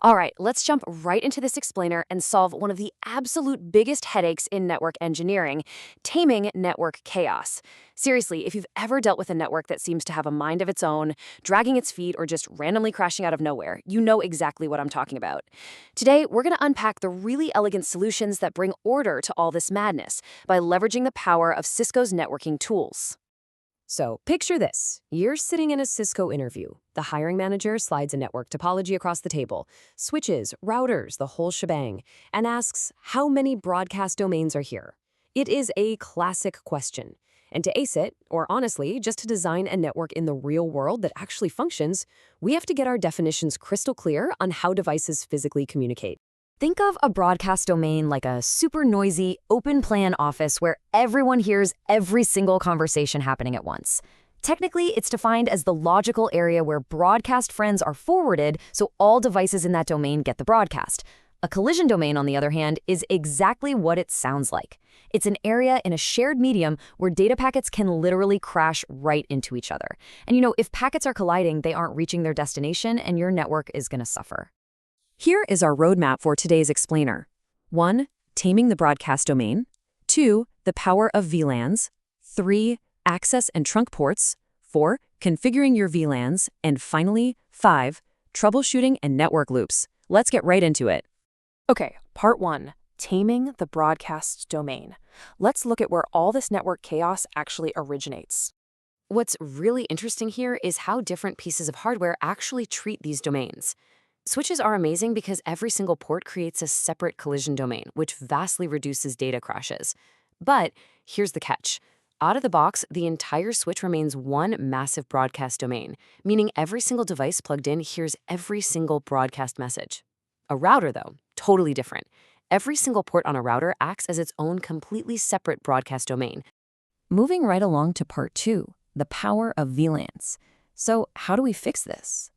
All right, let's jump right into this explainer and solve one of the absolute biggest headaches in network engineering, taming network chaos. Seriously, if you've ever dealt with a network that seems to have a mind of its own, dragging its feet, or just randomly crashing out of nowhere, you know exactly what I'm talking about. Today, we're going to unpack the really elegant solutions that bring order to all this madness by leveraging the power of Cisco's networking tools. So, picture this. You're sitting in a Cisco interview. The hiring manager slides a network topology across the table, switches, routers, the whole shebang, and asks how many broadcast domains are here. It is a classic question. And to ace it, or honestly, just to design a network in the real world that actually functions, we have to get our definitions crystal clear on how devices physically communicate. Think of a broadcast domain like a super noisy, open-plan office where everyone hears every single conversation happening at once. Technically, it's defined as the logical area where broadcast friends are forwarded so all devices in that domain get the broadcast. A collision domain, on the other hand, is exactly what it sounds like. It's an area in a shared medium where data packets can literally crash right into each other. And if packets are colliding, they aren't reaching their destination and your network is going to suffer. Here is our roadmap for today's explainer. 1. Taming the broadcast domain. 2. The power of VLANs. 3. Access and trunk ports. 4. Configuring your VLANs. And finally, 5. Troubleshooting and network loops. Let's get right into it. Okay, part 1. Taming the broadcast domain. Let's look at where all this network chaos actually originates. What's really interesting here is how different pieces of hardware actually treat these domains. Switches are amazing because every single port creates a separate collision domain, which vastly reduces data crashes. But here's the catch. Out of the box, the entire switch remains one massive broadcast domain, meaning every single device plugged in hears every single broadcast message. A router, though, totally different. Every single port on a router acts as its own completely separate broadcast domain. Moving right along to part 2, the power of VLANs. So how do we fix this?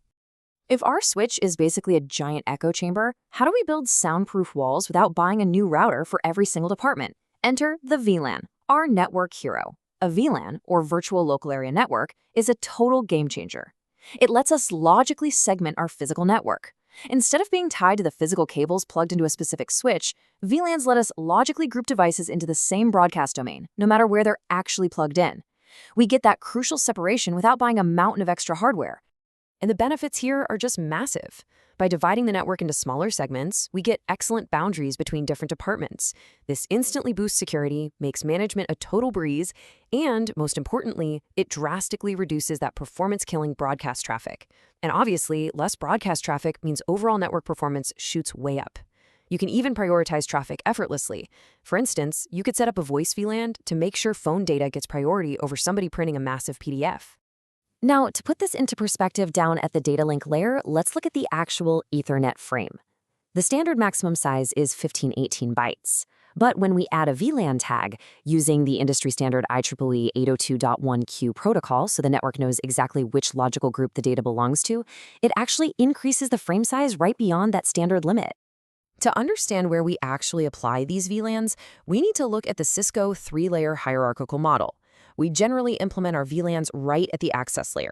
If our switch is basically a giant echo chamber, how do we build soundproof walls without buying a new router for every single department? Enter the VLAN, our network hero. A VLAN, or virtual local area network, is a total game changer. It lets us logically segment our physical network. Instead of being tied to the physical cables plugged into a specific switch, VLANs let us logically group devices into the same broadcast domain, no matter where they're actually plugged in. We get that crucial separation without buying a mountain of extra hardware. And the benefits here are just massive. By dividing the network into smaller segments, we get excellent boundaries between different departments. This instantly boosts security, makes management a total breeze, and, most importantly, it drastically reduces that performance-killing broadcast traffic. And obviously, less broadcast traffic means overall network performance shoots way up. You can even prioritize traffic effortlessly. For instance, you could set up a voice VLAN to make sure phone data gets priority over somebody printing a massive PDF. Now, to put this into perspective down at the data link layer, let's look at the actual Ethernet frame. The standard maximum size is 1518 bytes. But when we add a VLAN tag using the industry standard IEEE 802.1q protocol, so the network knows exactly which logical group the data belongs to, it actually increases the frame size right beyond that standard limit. To understand where we actually apply these VLANs, we need to look at the Cisco 3-layer hierarchical model. We generally implement our VLANs right at the access layer.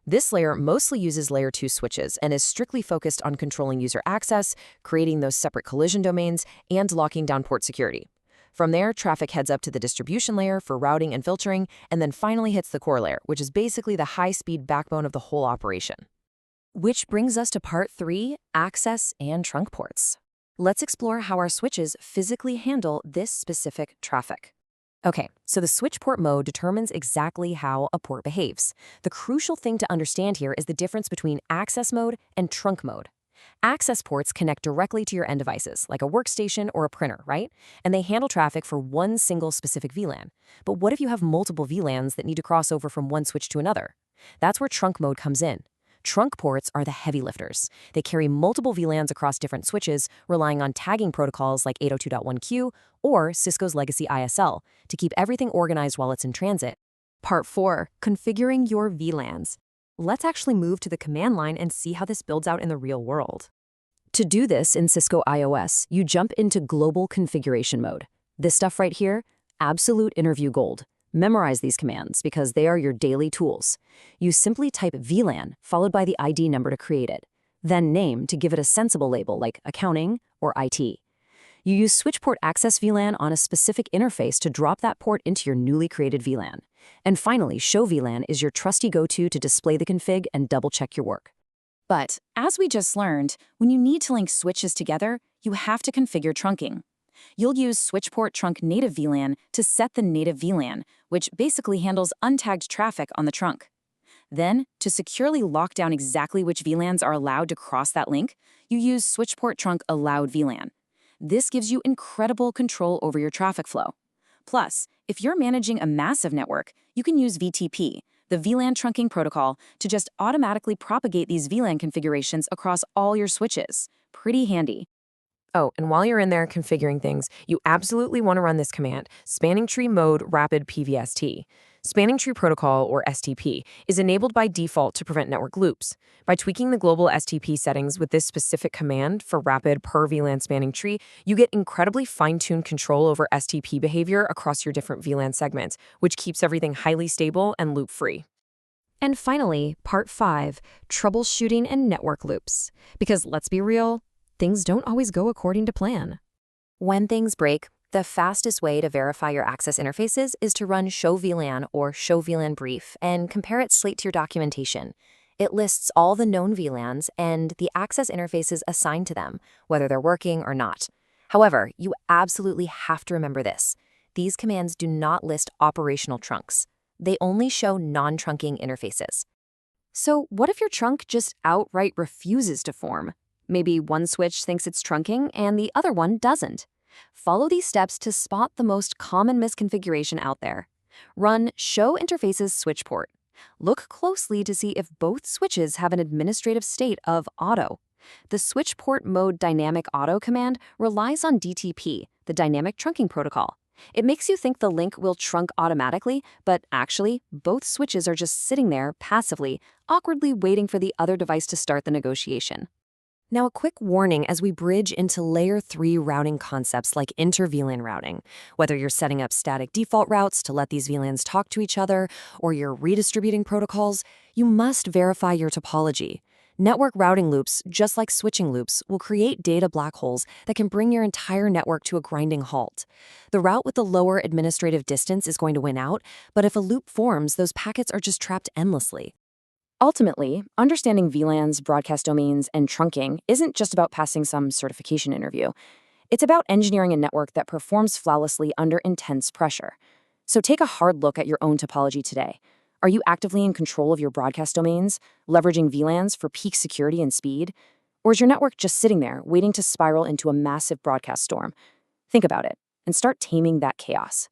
This layer mostly uses layer 2 switches and is strictly focused on controlling user access, creating those separate collision domains, and locking down port security. From there, traffic heads up to the distribution layer for routing and filtering, and then finally hits the core layer, which is basically the high-speed backbone of the whole operation. Which brings us to part 3, access and trunk ports. Let's explore how our switches physically handle this specific traffic. Okay, so the switch port mode determines exactly how a port behaves. The crucial thing to understand here is the difference between access mode and trunk mode. Access ports connect directly to your end devices, like a workstation or a printer, right? And they handle traffic for one single specific VLAN. But what if you have multiple VLANs that need to cross over from one switch to another? That's where trunk mode comes in. Trunk ports are the heavy lifters. They carry multiple VLANs across different switches, relying on tagging protocols like 802.1q or Cisco's legacy ISL to keep everything organized while it's in transit. Part 4, configuring your VLANs. Let's actually move to the command line and see how this builds out in the real world. To do this in Cisco iOS, you jump into global configuration mode. This stuff right here, absolute interview gold. Memorize these commands because they are your daily tools. You simply type VLAN followed by the ID number to create it. then name to give it a sensible label like accounting or IT. You use switchport access VLAN on a specific interface to drop that port into your newly created VLAN. And finally, show VLAN is your trusty go-to to display the config and double-check your work. But, as we just learned, when you need to link switches together, you have to configure trunking. You'll use switchport trunk native VLAN to set the native VLAN, which basically handles untagged traffic on the trunk. Then, to securely lock down exactly which VLANs are allowed to cross that link, you use switchport trunk allowed VLAN. This gives you incredible control over your traffic flow. Plus, if you're managing a massive network, you can use VTP, the VLAN trunking protocol, to just automatically propagate these VLAN configurations across all your switches. Pretty handy. Oh, and while you're in there configuring things, you absolutely want to run this command, spanning tree mode rapid PVST. Spanning tree protocol, or STP, is enabled by default to prevent network loops. By tweaking the global STP settings with this specific command for rapid per VLAN spanning tree, you get incredibly fine-tuned control over STP behavior across your different VLAN segments, which keeps everything highly stable and loop-free. And finally, part 5, troubleshooting and network loops. Because let's be real, things don't always go according to plan. When things break, the fastest way to verify your access interfaces is to run show VLAN or show VLAN brief and compare it straight to your documentation. It lists all the known VLANs and the access interfaces assigned to them, whether they're working or not. However, you absolutely have to remember this. These commands do not list operational trunks. They only show non-trunking interfaces. So what if your trunk just outright refuses to form? Maybe one switch thinks it's trunking and the other one doesn't. Follow these steps to spot the most common misconfiguration out there. Run Show Interfaces Switchport. Look closely to see if both switches have an administrative state of auto. The switchport mode dynamic auto command relies on DTP, the dynamic trunking protocol. It makes you think the link will trunk automatically, but actually, both switches are just sitting there passively, awkwardly waiting for the other device to start the negotiation. Now, a quick warning as we bridge into Layer 3 routing concepts like inter-VLAN routing. Whether you're setting up static default routes to let these VLANs talk to each other, or you're redistributing protocols, you must verify your topology. Network routing loops, just like switching loops, will create data black holes that can bring your entire network to a grinding halt. The route with the lower administrative distance is going to win out, but if a loop forms, those packets are just trapped endlessly. Ultimately, understanding VLANs, broadcast domains, and trunking isn't just about passing some certification interview. It's about engineering a network that performs flawlessly under intense pressure. So take a hard look at your own topology today. Are you actively in control of your broadcast domains, leveraging VLANs for peak security and speed? Or is your network just sitting there, waiting to spiral into a massive broadcast storm? Think about it, and start taming that chaos.